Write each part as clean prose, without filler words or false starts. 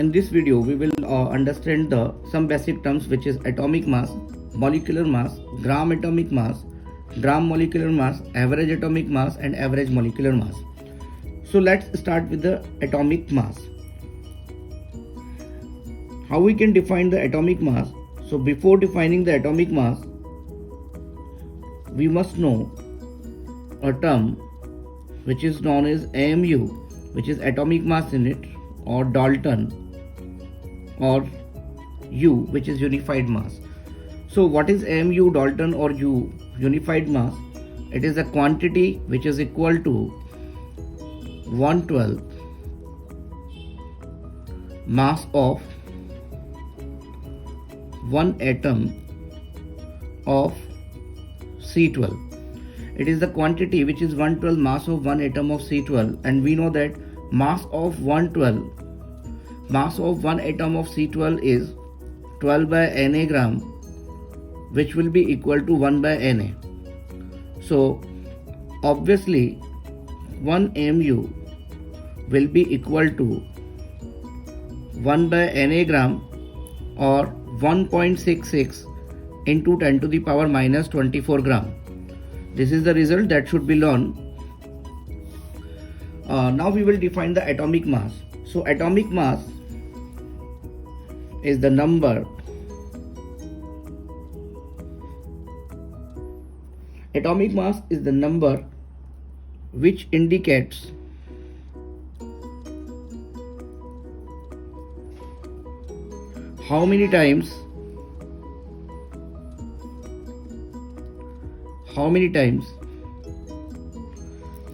In this video, we will understand some basic terms, which is atomic mass, molecular mass, gram atomic mass, gram molecular mass, average atomic mass, and average molecular mass. So let's start with the atomic mass. How we can define the atomic mass? So before defining the atomic mass, we must know a term which is known as AMU, which is atomic mass unit, or Dalton, or U, which is unified mass. So what is AMU, Dalton, or U, unified mass? It is a quantity which is equal to 1/12 mass of one atom of C12. It is the quantity which is 1/12 mass of one atom of C12, and we know that mass of one atom of C12 is 12 by Na gram, which will be equal to 1 by Na. So obviously 1 mu will be equal to 1 by Na gram, or 1.66 into 10 to the power minus 24 gram. This is the result that should be learned. Now we will define the atomic mass. So atomic mass is the number. Atomic mass is the number which indicates how many times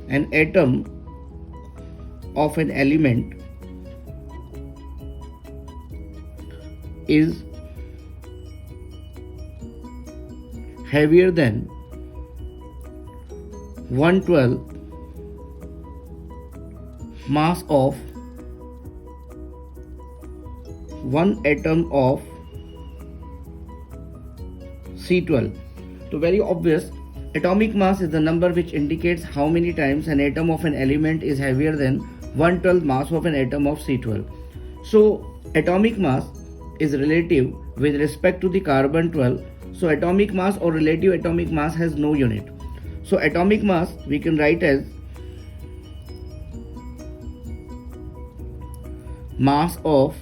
an atom of an element is heavier than 1/12 mass of one atom of C12. So very obvious, atomic mass is the number which indicates how many times an atom of an element is heavier than 1/12 mass of an atom of C12. So atomic mass is relative with respect to the carbon 12. So atomic mass or relative atomic mass has no unit. So atomic mass we can write as mass of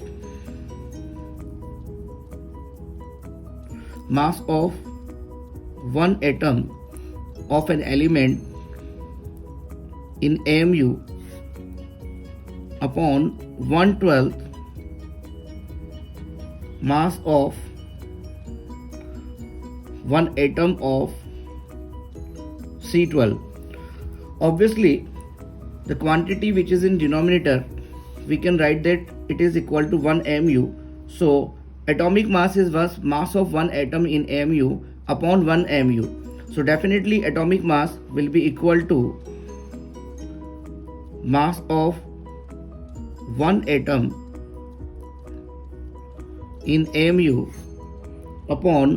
one atom of an element in AMU upon 1/12 mass of one atom of C12. Obviously, the quantity which is in denominator, we can write that it is equal to 1 mu. So atomic mass is mass of one atom in AMU upon 1 mu. So definitely atomic mass will be equal to mass of one atom in AMU upon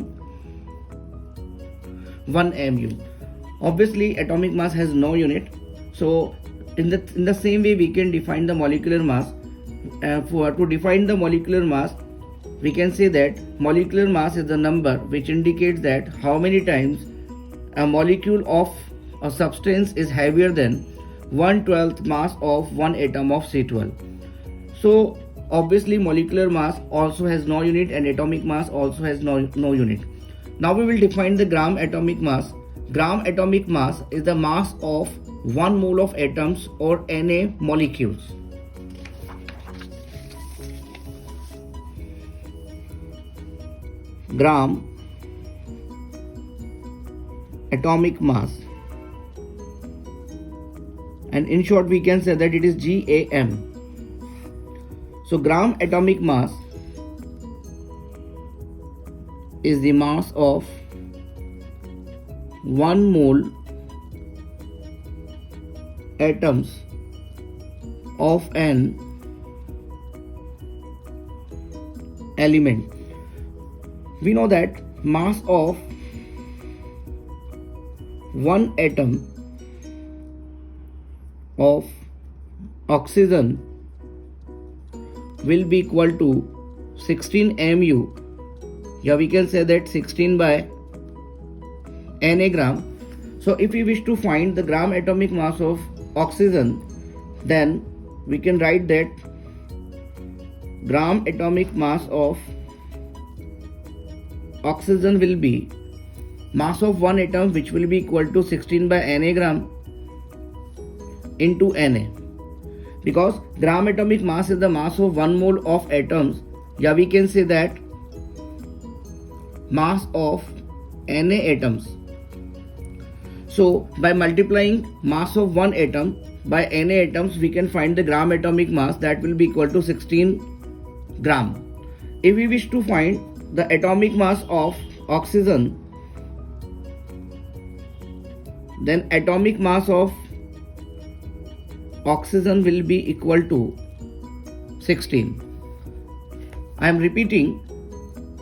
1 mu. Obviously atomic mass has no unit. So in the same way we can define the molecular mass. To define the molecular mass, we can say that molecular mass is the number which indicates that how many times a molecule of a substance is heavier than 1/12 mass of one atom of C12. So obviously molecular mass also has no unit, and atomic mass also has no unit. Now we will define the gram atomic mass. Gram atomic mass is the mass of 1 mole of atoms or Na molecules. Gram atomic mass, and in short we can say that it is GAM. So gram atomic mass is the mass of 1 mole atoms of an element. We know that mass of one atom of oxygen will be equal to 16 mu. Yeah, we can say that 16 by Na gram. So if we wish to find the gram atomic mass of oxygen, then we can write that gram atomic mass of oxygen will be mass of one atom, which will be equal to 16 by Na gram into Na. Because gram atomic mass is the mass of one mole of atoms, yeah, we can say that mass of Na atoms. So by multiplying mass of one atom by Na atoms, we can find the gram atomic mass, that will be equal to 16 gram. If we wish to find the atomic mass of oxygen, then atomic mass of oxygen will be equal to 16. I am repeating,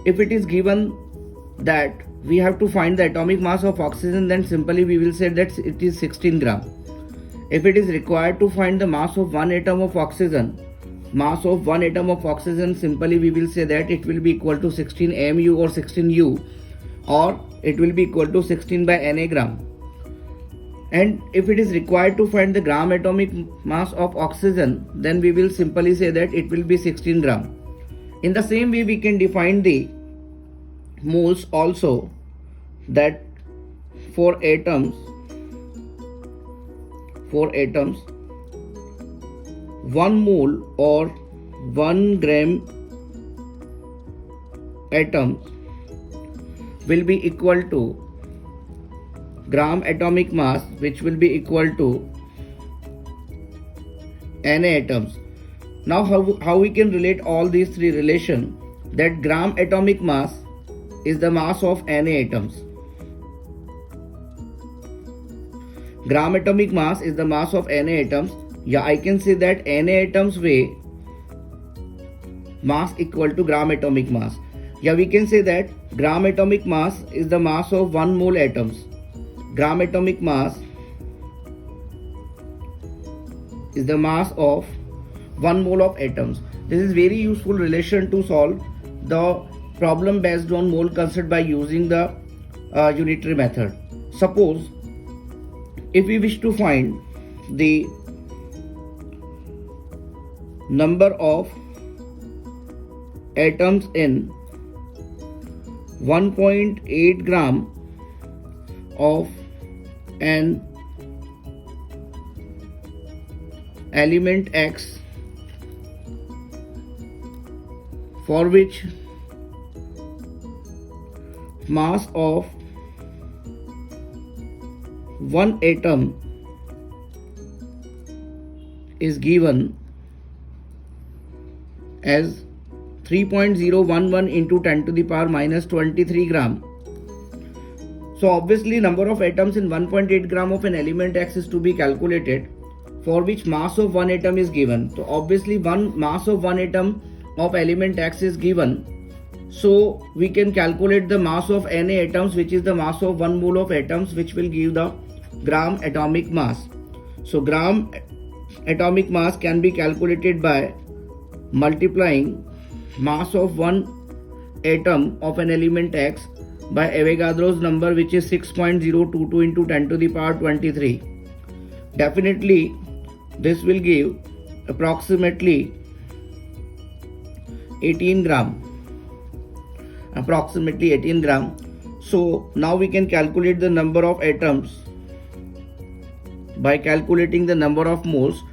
if it is given that we have to find the atomic mass of oxygen, then simply we will say that it is 16 gram. If it is required to find the mass of one atom of oxygen, simply we will say that it will be equal to 16 mu or 16 u, or it will be equal to 16 by Na gram. And if it is required to find the gram atomic mass of oxygen, then we will simply say that it will be 16 gram. In the same way, we can define the moles also, that for atoms 1 mole or 1 gram atom will be equal to gram atomic mass, which will be equal to Na atoms. Now how we can relate all these three relations, that gram atomic mass is the mass of Na atoms. Gram atomic mass is the mass of Na atoms. Yeah, I can say that Na atoms weigh mass equal to gram atomic mass. Yeah, we can say that gram atomic mass is the mass of 1 mole atoms. Gram atomic mass is the mass of 1 mole of atoms. This is very useful relation to solve the problem based on mole concept by using the unitary method. Suppose if we wish to find the number of atoms in 1.8 gram of an element X, for which mass of one atom is given as 3.011 into 10 to the power minus 23 gram. So obviously number of atoms in 1.8 gram of an element X is to be calculated, for which mass of one atom is given. So obviously mass of one atom of element X is given, so we can calculate the mass of Na atoms, which is the mass of 1 mole of atoms, which will give the gram atomic mass. So gram atomic mass can be calculated by multiplying mass of one atom of an element X by Avogadro's number, which is 6.022 into 10 to the power 23. Definitely this will give approximately 18 gram. So now we can calculate the number of atoms by calculating the number of moles.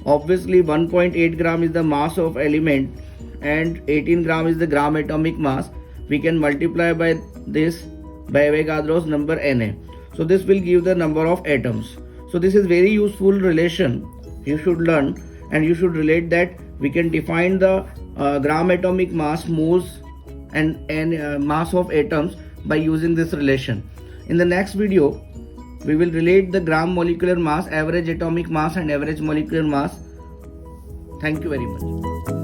Obviously 1.8 gram is the mass of element and 18 gram is the gram atomic mass. We can multiply by this by Avogadro's number Na. So this will give the number of atoms. So this is very useful relation you should learn, and you should relate that we can define the gram atomic mass, moles and mass of atoms by using this relation. In the next video we will relate the gram molecular mass, average atomic mass and average molecular mass. Thank you very much.